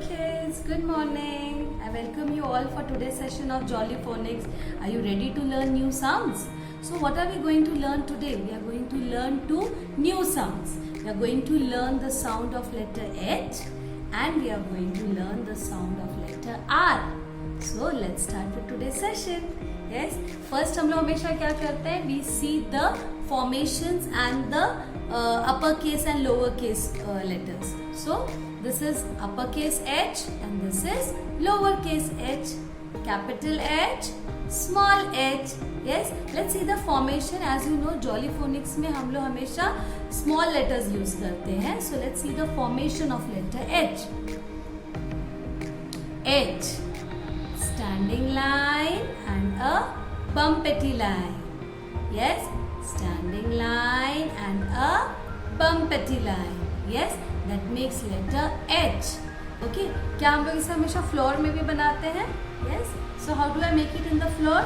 kids, good morning. I welcome you all for today's session of Jolly Phonics. Are you ready to learn new sounds? So what are we going to learn today? We are going to learn two new sounds. We are going to learn the sound of letter H and we are going to learn the sound of letter R. So let's start with today's session. Yes, first हम लोग हमेशा क्या करते हैं? We see the formations and the uppercase and lowercase letters. So this is uppercase H and this is lowercase h. Capital H, small h. Yes, let's see the formation. As you know, Jolly Phonics में हम लोग हमेशा small letters use करते हैं. So let's see the formation of letter H. H, standing line and a bumpety line. Yes, standing line and a bumpety line. Yes, that makes letter H. Okay, क्या हम लोग इसे हमेशा floor में भी बनाते हैं? Yes, so how do I make it in the floor?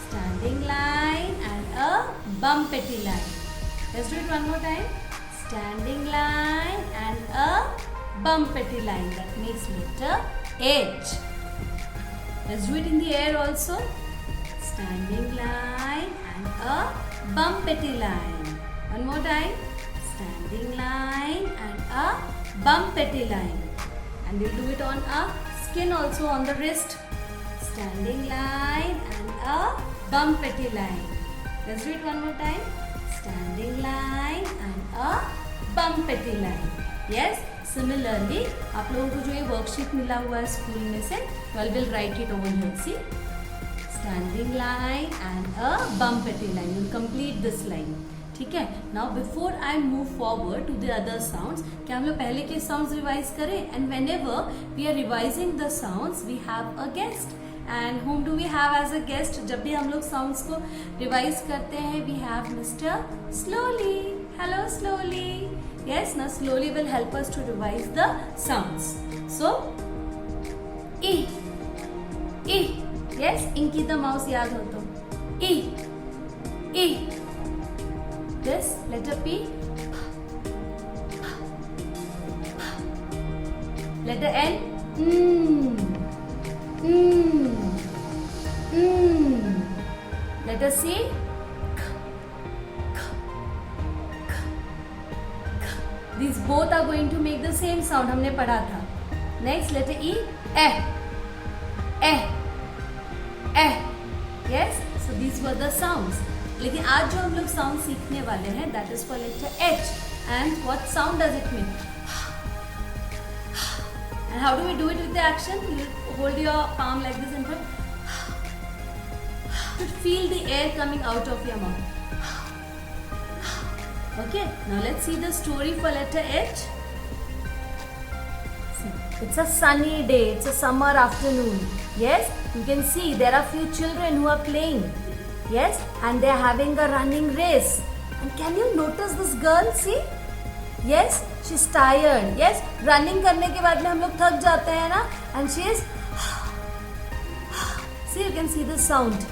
Standing line and a bumpety line. Let's do it one more time. Standing line and a bumpety line. That makes letter H. Let's do it in the air also. Standing line and a bumpety line. One more time. Standing line and a bumpety line. And we'll do it on a skin also on the wrist. Standing line and a bumpety line. Let's do it one more time. Standing line and a bumpety line. Yes. Similarly, आप लोगों को जो ये worksheet मिला हुआ है school में से, well we'll write it over here. See, standing line and a bumpety line. You'll complete this line. ठीक है. Now before I move forward to the other sounds, क्या हम लोग पहले के sounds revise करें? And whenever we are revising the sounds, we have a guest. And whom do we have as a guest? जब भी हम लोग sounds को revise करते हैं, we have Mr. Slowly. Hello, Slowly. Yes, now slowly will help us to revise the sounds. So, E. E. Yes, Inky the mouse याद हो तो. E. E. This letter P. Letter N. Letter C. These both are going to make the same sound. हमने पढ़ा था. Next letter E. Yes. So these were the sounds. लेकिन आज जो हम लोग sound सीखने वाले हैं, that is for letter H. And what sound does it make? And how do we do it with the action? You hold your palm like this in front. To feel the air coming out of your mouth. Okay, now let's see the story for letter H. See, it's a sunny day, it's a summer afternoon. Yes, you can see there are few children who are playing. Yes, and they are having a running race. And can you notice this girl? See? Yes, she's tired. Yes, running करने के बाद में हम लोग थक जाते हैं ना? And she is. See, you can see the sound.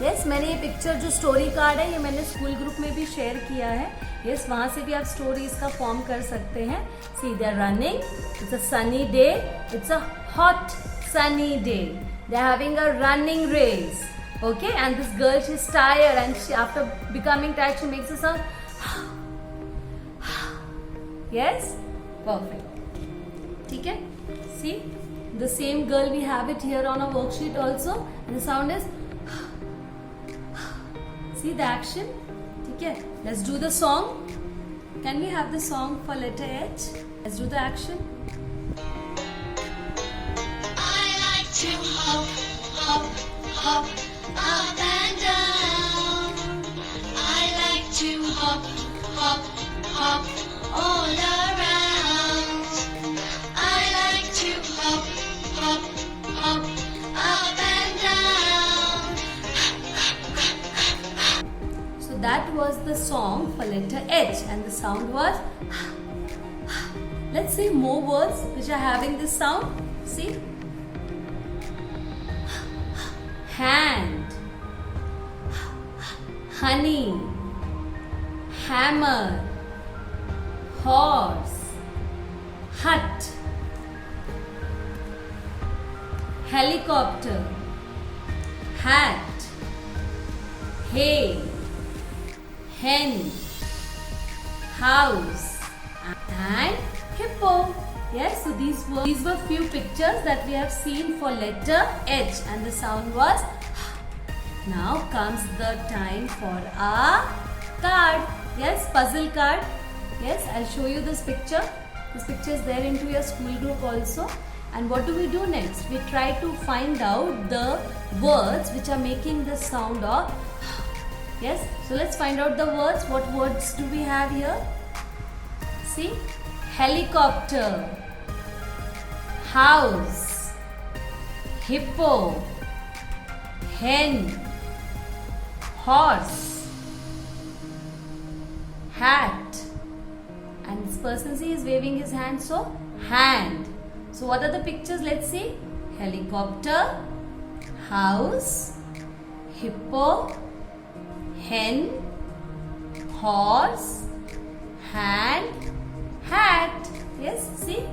Yes, मैंने ये पिक्चर जो स्टोरी कार्ड है ये मैंने स्कूल ग्रुप में भी शेयर किया है. Yes, वहाँ से भी आप स्टोरी इसका फॉर्म कर सकते हैं. See, they are running. It's a sunny day. It's a hot sunny day. They are having a running race. Okay, and this girl, she's tired and she, after becoming tired, she makes a sound. Yes, perfect. ठीक है? See, the same girl we have it here on a worksheet also, and the sound is. See the action? ठीक है? Let's do the song. Can we have the song for letter H? Let's do the action. I like to hop, hop, hop, up and down. I like to hop, hop, hop, all around. I like to hop, hop, hop, up and down. So that was the song for letter H and the sound was. Let's see more words which are having this sound. See? Hand, honey, hammer, horse, hut, helicopter, hat, hay, hen, house, and hippo. Yes, so these were few pictures that we have seen for letter H, and the sound was. Now comes the time for our card. Yes, puzzle card. Yes, I'll show you this picture. This picture is there into your school group also. And what do we do next? We try to find out the words which are making the sound of. Yes, so let's find out the words. What words do we have here? See, helicopter, house, hippo, hen, horse, hat, and this person see is waving his hand, so hand. So what are the pictures? Let's see. Helicopter, house, hippo, hen, horse, hand, hat. Yes, see.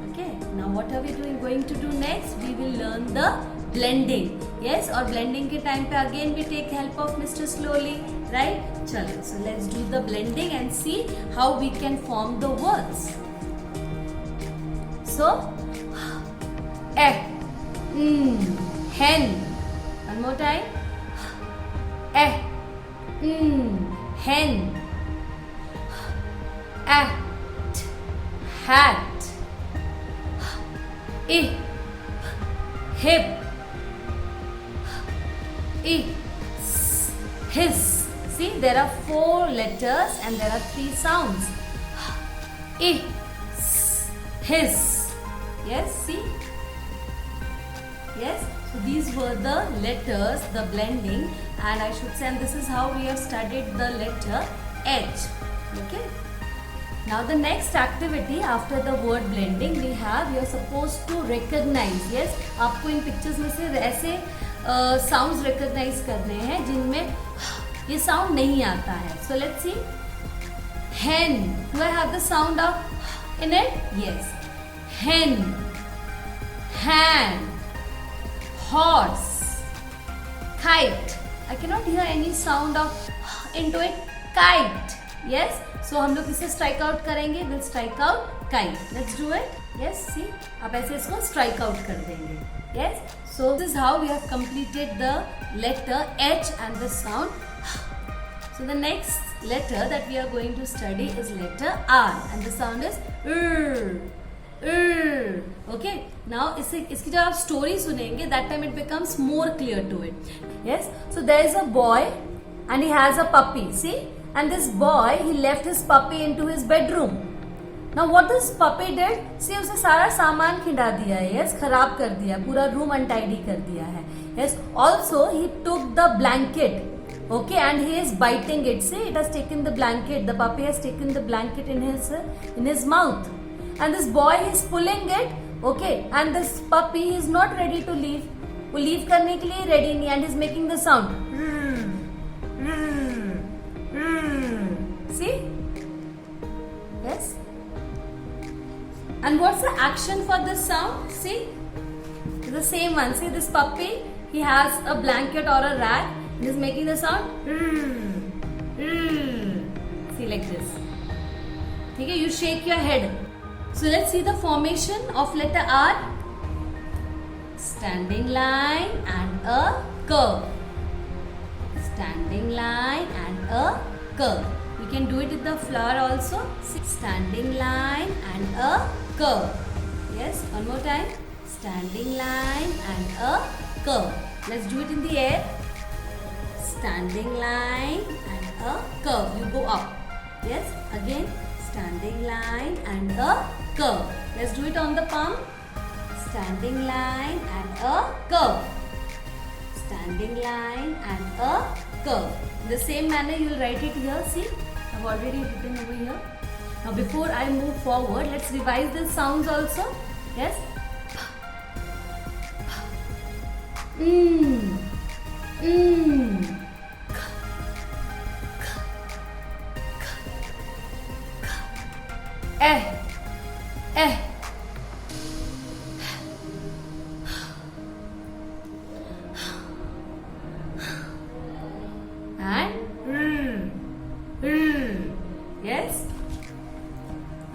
Okay, now what are we going to do next? We will learn the blending. Yes, or blending के time पे again we take help of Mr. Slowly, right? चलो, so let's do the blending and see how we can form the words. So, hen. One more time. Hen. At, hat. Hip. His. See, there are 4 letters and there are 3 sounds. His. Yes, see? Yes, so these were the letters, the blending, and I should say, and this is how we have studied the letter H. Okay. Now the next activity after the word blending we are supposed to recognize. Yes, आपको इन pictures में से ऐसे sounds recognize करने हैं जिनमें ये sound नहीं आता है. So let's see. Hen. Do I have the sound of in it? Yes. Hen. Hand. Horse. Kite. I cannot hear any sound of into it. Kite. Yes. So हम लोग इसे strike out करेंगे. We'll strike out kite. Let's do it. Yes. See. आप ऐसे इसको strike out कर देंगे. Yes. So this is how we have completed the letter H and the sound. So the next letter that we are going to study is letter R, and the sound is Okay. Now इसकी जब आप story सुनेंगे, that time it becomes more clear to it. Yes. So there is a boy and he has a puppy. See. And this boy, he left his puppy into his bedroom. Now what this puppy did? See, उसे सारा सामान खिंडा दिया है. Yes, खराब कर दिया, पूरा room untidy कर दिया है. Yes. Also, he took the blanket. Okay, and he is biting it. See, it has taken the blanket. The puppy has taken the blanket in his mouth. And this boy is pulling it. Okay, and this puppy is not ready to leave. वो leave करने के लिए ready नहीं, and he is making the sound. See? Yes? And what's the action for this sound? See? The same one. See, this puppy, he has a blanket or a rag and is making the sound. See, like this. Okay, you shake your head. So let's see the formation of letter R. Standing line and a curve. Standing line and a curve. You can do it with the flower also. Standing line and a curve. Yes, one more time. Standing line and a curve. Let's do it in the air. Standing line and a curve. You go up. Yes, again. Standing line and a curve. Let's do it on the palm. Standing line and a curve. Standing line and a curve. In the same manner, you will write it here. See, I've already written over here. Now, before I move forward, let's revise the sounds also. Yes.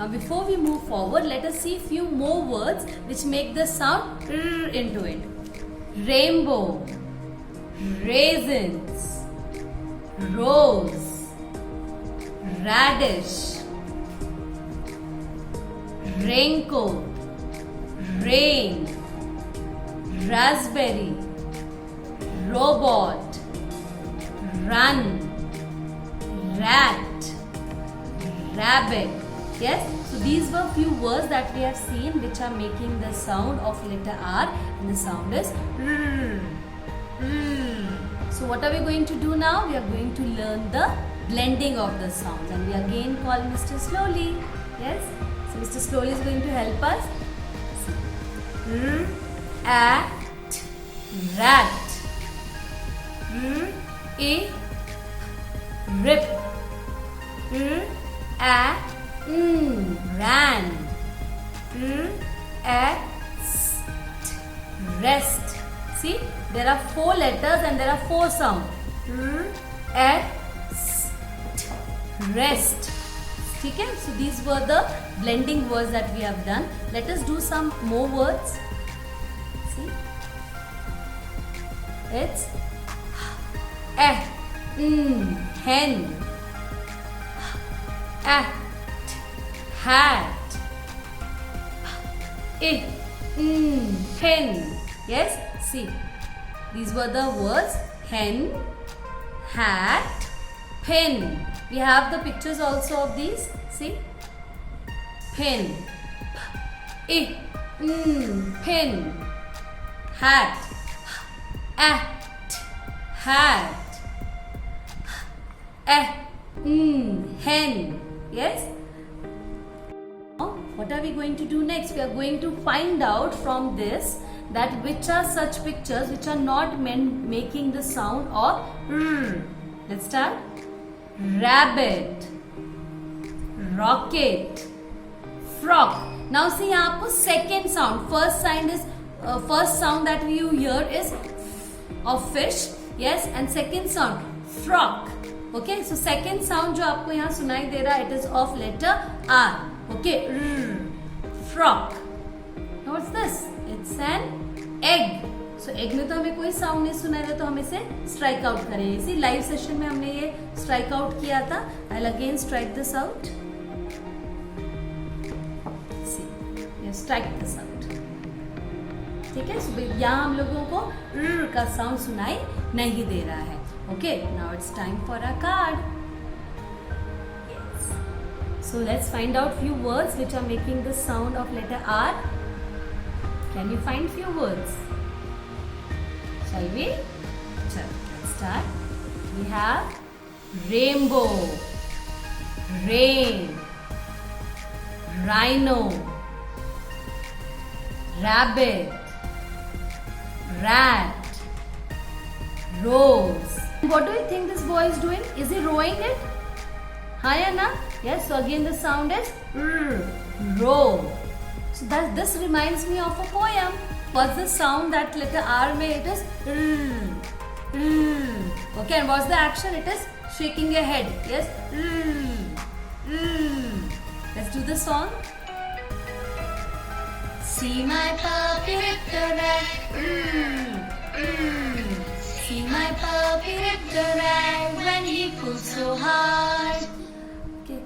Now before we move forward, let us see few more words which make the sound r into it. Rainbow, raisins, rose, radish, raincoat, rain, raspberry, robot, run, rat, rabbit. Yes, so these were few words that we have seen which are making the sound of letter R, and the sound is R. So what are we going to do now? We are going to learn the blending of the sounds, and we again call Mr. Slowly. Yes, so Mr. Slowly is going to help us. R, at, rat. A, rip. Ran. Rest. See, there are 4 letters and there are 4 sounds. Rest. Okay, so these were the blending words that we have done. Let us do some more words. See, it's hen, hat, pen. Yes, see, these were the words hen, hat, pen. We have the pictures also of these. See, pen, pen, hat, hat, hen. Yes. Now, what are we going to do next? We are going to find out from this that which are such pictures which are not making the sound of r. Let's start. Rabbit, rocket, frog. Now see, यहाँ आपको second sound. First sound that you hear is of fish. Yes, and second sound frog. Okay, so second sound जो आपको यहाँ सुनाई दे रहा है, it is of letter R. Okay, frog. Now what's this? It's an egg. So egg में तो हमें कोई साउंड नहीं सुनाई दे, तो हम इसे स्ट्राइक आउट करेंगे. इसी लाइव सेशन में हमने ये स्ट्राइक आउट किया था. I'll again strike this out. See, you strike this out. ठीक है, so यहाँ हम लोगों को r का साउंड सुनाई नहीं दे रहा है. Okay, now it's time for a card. Yes. So let's find out few words which are making the sound of letter R. Can you find few words? Shall we? Let's start. We have rainbow, rain, rhino, rabbit, rat, rose. What do you think this boy is doing? Is he rowing it? Haan ya na? Yes, so again the sound is r, row. So this reminds me of a poem. What's the sound that letter R made? It is r. Okay, and what's the action? It is shaking your head. Yes, Let's do the song. See my puppy rip the rag. See my puppy rip the rag when he pulls so hard. Okay.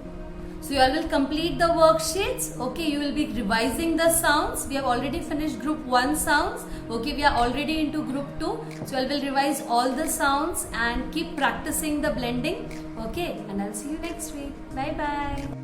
So you all will complete the worksheets. Okay, you will be revising the sounds. We have already finished group 1 sounds. Okay, we are already into group 2. So you all will revise all the sounds and keep practicing the blending. Okay, and I'll see you next week. Bye bye.